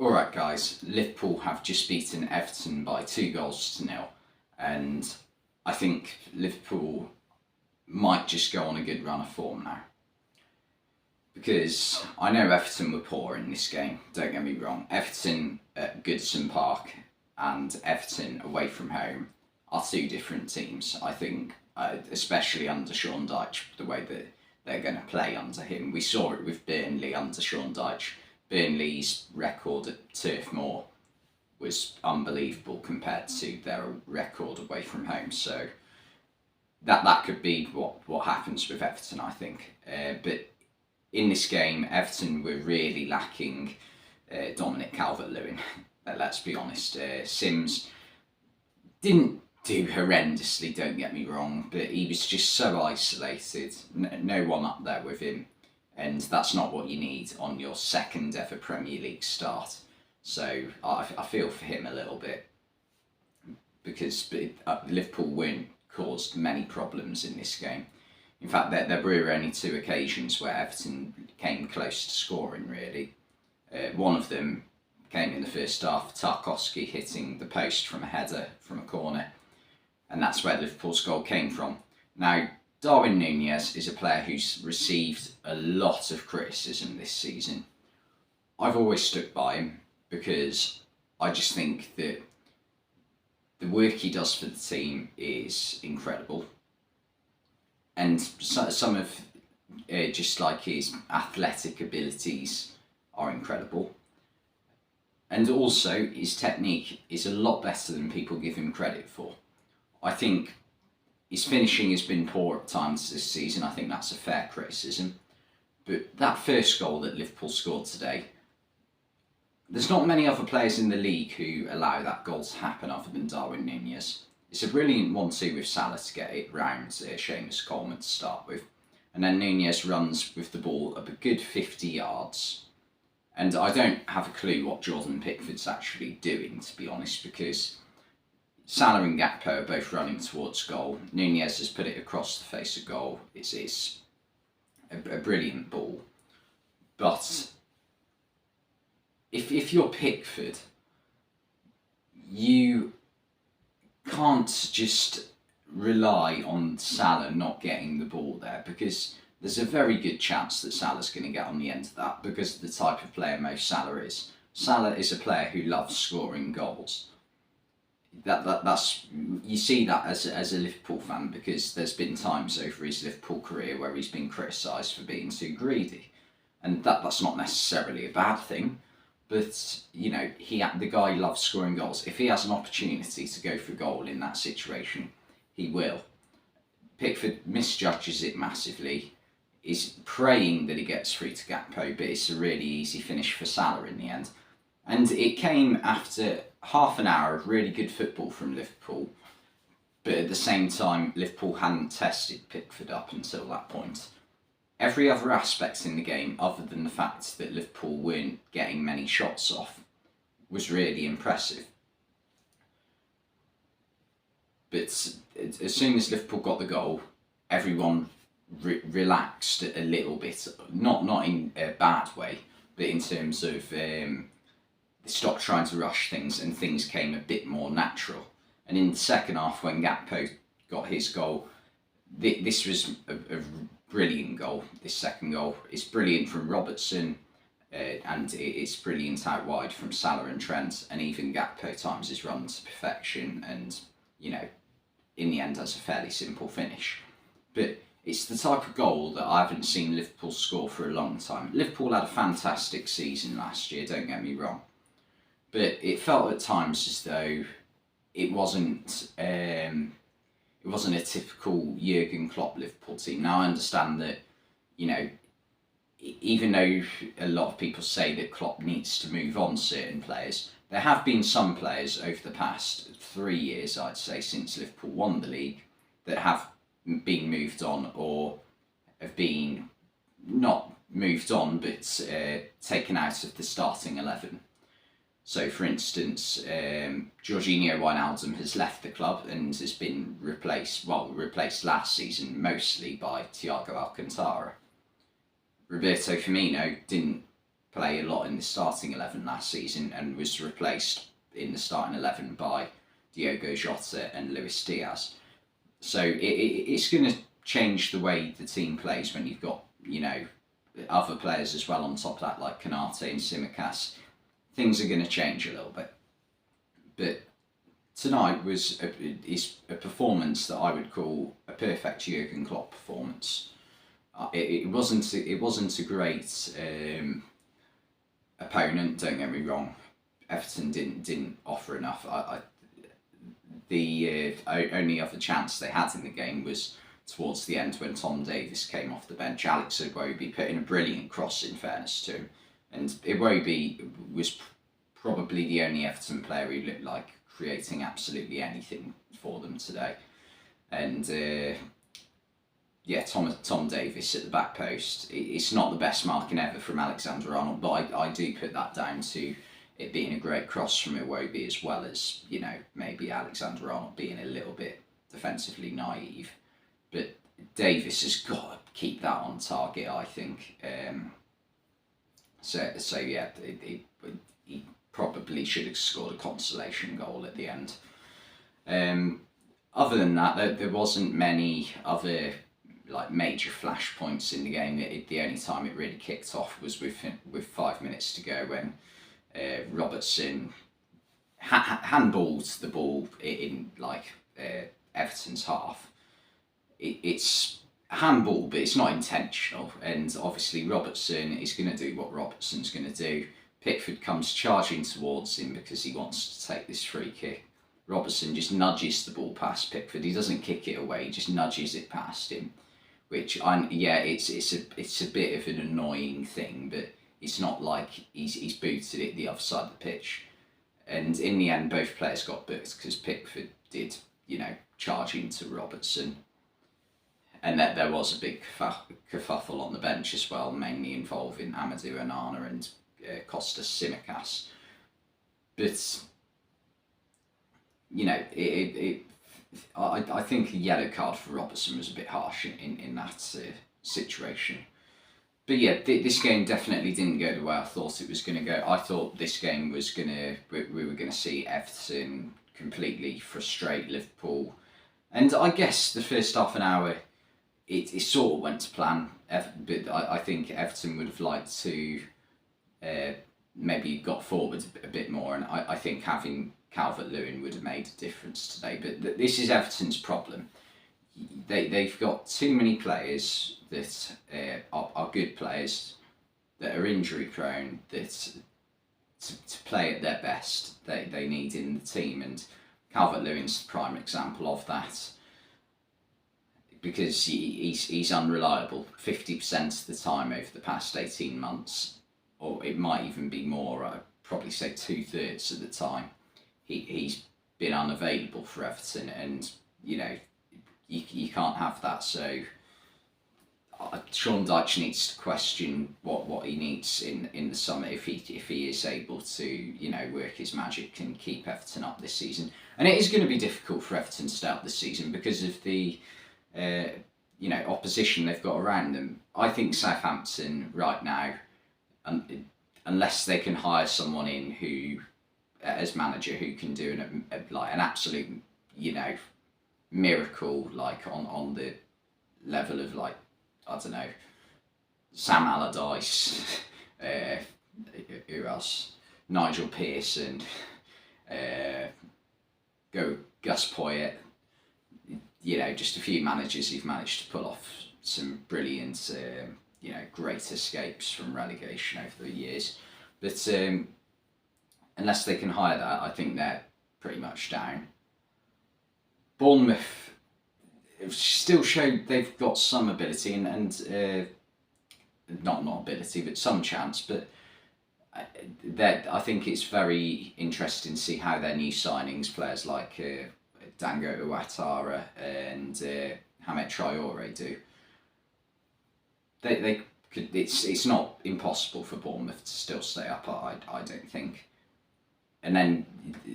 Alright guys, Liverpool have just beaten Everton by 2-0, and I think Liverpool might just go on a good run of form now. Because I know Everton were poor in this game, don't get me wrong. Everton at Goodison Park and Everton away from home are two different teams. I think, especially under Sean Dyche, the way that they're going to play under him. We saw it with Burnley under Sean Dyche. Burnley's record at Turf Moor was unbelievable compared to their record away from home. So that could be what happens with Everton, I think. But in this game, Everton were really lacking Dominic Calvert-Lewin. Let's be honest. Sims didn't do horrendously, don't get me wrong, but he was just so isolated. No one up there with him. And that's not what you need on your second ever Premier League start. So I feel for him a little bit, because Liverpool weren't caused many problems in this game. In fact, there were only two occasions where Everton came close to scoring, really. One of them came in the first half, Tarkowski hitting the post from a header from a corner, and that's where Liverpool's goal came from. Now, Darwin Núñez is a player who's received a lot of criticism this season. I've always stuck by him because I just think that the work he does for the team is incredible. And some of just like his athletic abilities are incredible. And also his technique is a lot better than people give him credit for. I think his finishing has been poor at times this season. I think that's a fair criticism. But that first goal that Liverpool scored today, there's not many other players in the league who allow that goal to happen other than Darwin Núñez. It's a brilliant 1-2 with Salah to get it round Seamus Coleman to start with. And then Núñez runs with the ball up a good 50 yards. And I don't have a clue what Jordan Pickford's actually doing, to be honest, because Salah and Gakpo are both running towards goal. Núñez has put it across the face of goal. It's a brilliant ball. But if you're Pickford, you can't just rely on Salah not getting the ball there, because there's a very good chance that Salah's going to get on the end of that because of the type of player Mo Salah is. Salah is a player who loves scoring goals. That's you see that as a Liverpool fan, because there's been times over his Liverpool career where he's been criticised for being too greedy, and that's not necessarily a bad thing. But you know, the guy loves scoring goals. If he has an opportunity to go for goal in that situation, he will. Pickford misjudges it massively. He's praying that he gets through to Gakpo, but it's a really easy finish for Salah in the end. And it came after half an hour of really good football from Liverpool, but at the same time, Liverpool hadn't tested Pickford up until that point. Every other aspect in the game, other than the fact that Liverpool weren't getting many shots off, was really impressive. But as soon as Liverpool got the goal, everyone relaxed a little bit. Not in a bad way, but in terms of they stopped trying to rush things and things came a bit more natural. And in the second half, when Gakpo got his goal, this was a brilliant goal. This second goal is brilliant from Robertson, and it's brilliant out wide from Salah and Trent, and even Gakpo times his run to perfection, and you know, in the end has a fairly simple finish. But it's the type of goal that I haven't seen Liverpool score for a long time. Liverpool had a fantastic season last year, don't get me wrong, but it felt at times as though it wasn't a typical Jurgen Klopp Liverpool team. Now I understand that, you know, even though a lot of people say that Klopp needs to move on certain players, there have been some players over the past 3 years, I'd say, since Liverpool won the league, that have been moved on, or have been not moved on, but taken out of the starting 11. So, for instance, Jorginho Wijnaldum has left the club and has been replaced last season mostly by Thiago Alcantara. Roberto Firmino didn't play a lot in the starting 11 last season and was replaced in the starting 11 by Diogo Jota and Luis Diaz. So it's going to change the way the team plays when you've got, other players as well on top of that, like Kanate and Tsimikas. Things are going to change a little bit. But tonight is a performance that I would call a perfect Jurgen Klopp performance. It wasn't a great opponent. Don't get me wrong. Everton didn't offer enough. The only other chance they had in the game was towards the end when Tom Davies came off the bench. Alex Iwobi put in a brilliant cross, in fairness to him, and Iwobi was probably the only Everton player who looked like creating absolutely anything for them today. And Tom Davies at the back post. It's not the best marking ever from Alexander-Arnold, but I do put that down to it being a great cross from Iwobi, as well as, maybe Alexander-Arnold being a little bit defensively naive. But Davies has got to keep that on target, I think. He probably should have scored a consolation goal at the end. Other than that, there wasn't many other major flashpoints in the game. The only time it really kicked off was with 5 minutes to go when Robertson handballed the ball in Everton's half. It's a handball, but it's not intentional, and obviously Robertson is going to do what Robertson's going to do. Pickford comes charging towards him because he wants to take this free kick. Robertson just nudges the ball past Pickford. He doesn't kick it away, he just nudges it past him. Which, it's a bit of an annoying thing, but it's not like he's booted it the other side of the pitch. And in the end, both players got booked because Pickford did, charge into Robertson. And that there was a big kerfuffle on the bench as well, mainly involving Amadou Onana and Kostas Tsimikas. But, I think a yellow card for Robertson was a bit harsh in that situation. But yeah, this game definitely didn't go the way I thought it was going to go. I thought this game was we were going to see Everton completely frustrate Liverpool. And I guess the first half an hour, it sort of went to plan. But I think Everton would have liked to maybe got forward a bit more. And I think having Calvert-Lewin would have made a difference today. But this is Everton's problem. They've got too many players that are good players, that are injury prone, that to play at their best they need in the team, and Calvert-Lewin's the prime example of that, because he's unreliable 50% of the time over the past 18 months, or it might even be more. I'd probably say 2/3 of the time he's been unavailable for Everton, and you can't have that. So Sean Dyche needs to question what he needs in the summer if he is able to work his magic and keep Everton up this season. And it is going to be difficult for Everton to start this season because of the opposition they've got around them. I think Southampton right now, unless they can hire someone in who, as manager, who can do an absolute miracle, on the level of I don't know, Sam Allardyce, who else? Nigel Pearson, go Gus Poyet. Just a few managers who've managed to pull off some brilliant, great escapes from relegation over the years. But unless they can hire that, I think they're pretty much down. Bournemouth still showed they've got some ability and not ability, but some chance. But I think it's very interesting to see how their new signings, players like Dango Ouattara and Hamed Traore, do. They could. It's not impossible for Bournemouth to still stay up. I don't think. And then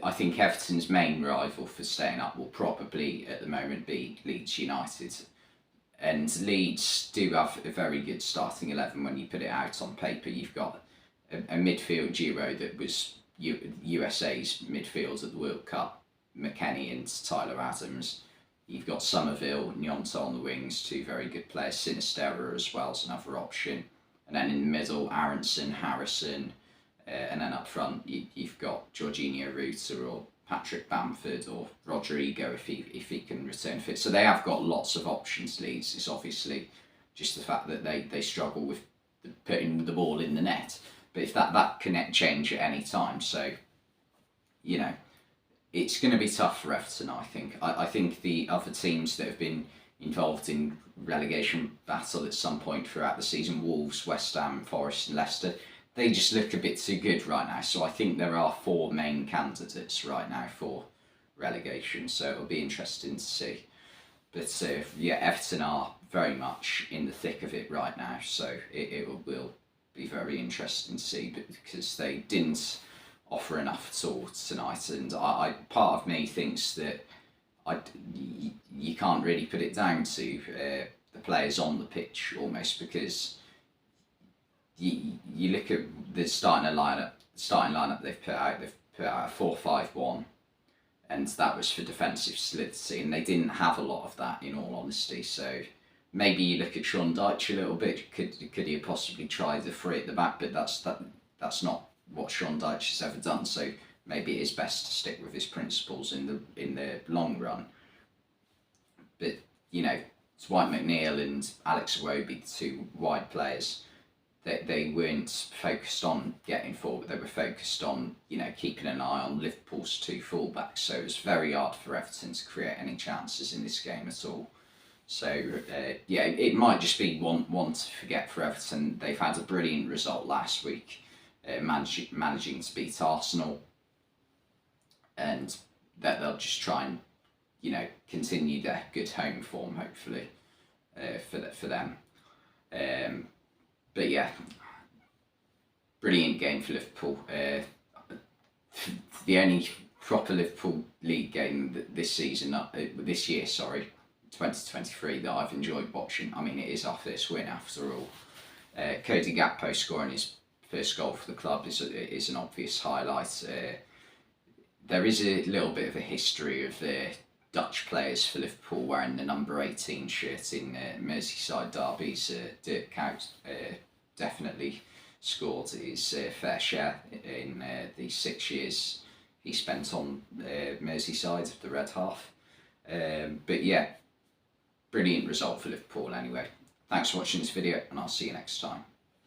I think Everton's main rival for staying up will probably at the moment be Leeds United. And Leeds do have a very good starting 11 when you put it out on paper. You've got a midfield duo that was USA's midfield at the World Cup, McKennie and Tyler Adams. You've got Somerville, Nyonto on the wings, two very good players. Sinisterra as well as another option. And then in the middle, Aronson, Harrison, and then up front you've got Jorginho Ruta or Patrick Bamford or Rodrigo if he can return fit. So they have got lots of options, Leeds. It's obviously just the fact that they struggle with putting the ball in the net. But if that can change at any time, so, you know, it's going to be tough for Everton, I think. I think the other teams that have been involved in relegation battle at some point throughout the season, Wolves, West Ham, Forest and Leicester, they just look a bit too good right now. So I think there are 4 main candidates right now for relegation, so it'll be interesting to see. But yeah, Everton are very much in the thick of it right now, so it will be very interesting to see, because they didn't offer enough at all tonight, and I part of me thinks that you can't really put it down to the players on the pitch almost, because you look at the starting lineup they've put out a 4-5-1, and that was for defensive solidity, and they didn't have a lot of that, in all honesty. So maybe you look at Sean Dyche a little bit. Could he have possibly tried the 3 at the back? But that's not what Sean Dyche has ever done. So maybe it is best to stick with his principles in the long run. But you know, Dwight McNeil and Alex Iwobi, the 2 wide players, they weren't focused on getting forward. They were focused on, you know, keeping an eye on Liverpool's 2 fullbacks. So it was very hard for Everton to create any chances in this game at all. So yeah, it might just be one to forget for Everton. They've had a brilliant result last week, managing to beat Arsenal, and that they'll just try and, you know, continue their good home form, hopefully, for them. But yeah, brilliant game for Liverpool. The only proper Liverpool league game this year, 2023, that I've enjoyed watching. I mean, it is our first win after all. Cody Gakpo scoring his first goal for the club is an obvious highlight. There is a little bit of a history of Dutch players for Liverpool wearing the number 18 shirt in Merseyside derbies. Dirk Kuyt definitely scored his fair share in the 6 years he spent on Merseyside, the Red Half. But yeah, brilliant result for Liverpool anyway. Thanks for watching this video, and I'll see you next time.